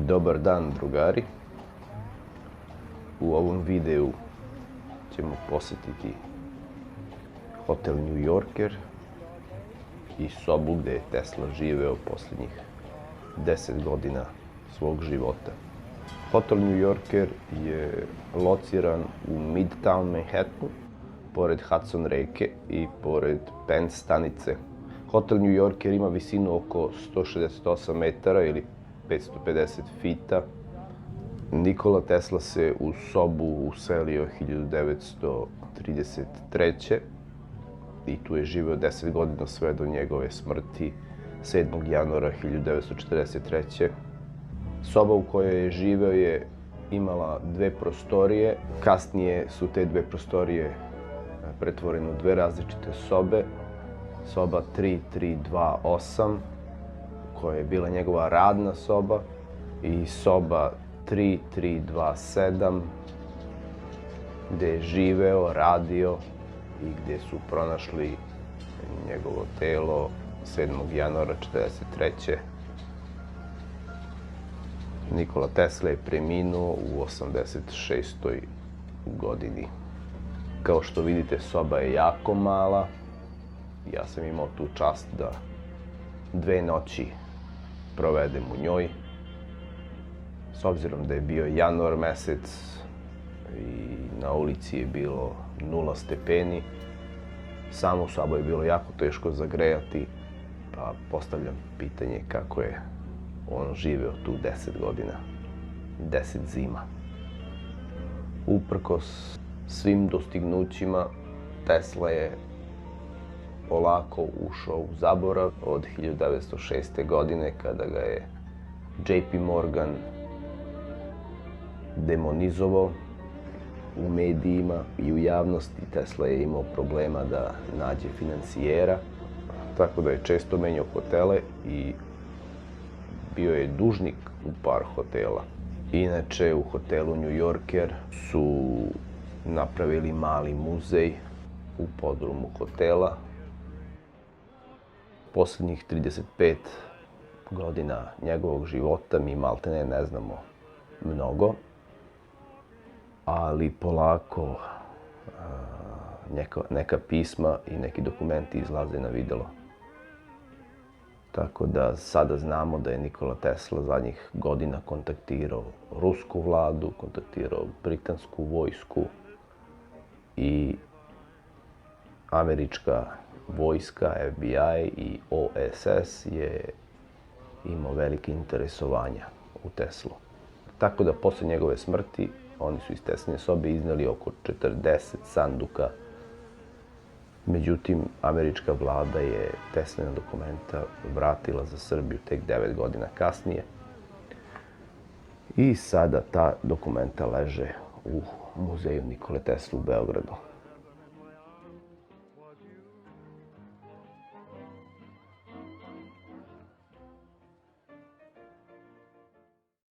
Dobar dan, drugari. U ovom videu ćemo posjetiti hotel New Yorker i sobu gde je Tesla živeo posljednjih 10 godina svog života. Hotel New Yorker je lociran u Midtown Manhattanu, pored Hudson reke i pored Penn stanice. Hotel New Yorker ima visinu oko 168 metara ili 550 fita. Nikola Tesla se u sobu uselio 1933. i tu je živeo 10 godina sve do njegove smrti 7. januara 1943. Soba u kojoj je živeo je imala dve prostorije. Kasnije su te dve prostorije pretvorene u dve različite sobe. Soba 3328, koja je bila njegova radna soba, i soba 3327, gde je živeo, radio i gde su pronašli njegovo telo 7. januara 1943. Nikola Tesla je preminuo u 86. godini. Kao što vidite, soba je jako mala. Ja sam imao tu čast da 2 noći provedem u njoj. S obzirom da je bio januar mesec i na ulici je bilo 0 stepeni, samu sobu je bilo jako teško zagrejati, pa postavljam pitanje kako je on živeo tu 10 godina, 10 zima. Uprkos svim dostignućima, Tesla je polako ušao u zaborav od 1906. godine, kada ga je JP Morgan demonizovao u medijima i u javnosti. Tesla je imao problema da nađe financijera, tako da je često menjao hotele i bio je dužnik u par hotela. Inače, u hotelu New Yorker su napravili mali muzej u podrumu hotela. Poslednjih 35 godina njegovog života mi maltene ne znamo mnogo, ali polako neka pisma i neki dokumenti izlaze na videlo. Tako da sada znamo da je Nikola Tesla zadnjih godina kontaktirao rusku vladu, kontaktirao britansku vojsku i američka vojska, FBI i OSS je imao velike interesovanja u Teslu. Tako da posle njegove smrti oni su iz Tesline sobe izneli oko 40 sanduka. Međutim, američka vlada je Teslina dokumenta vratila za Srbiju tek 9 godina kasnije. I sada ta dokumenta leže u muzeju Nikole Tesle u Beogradu.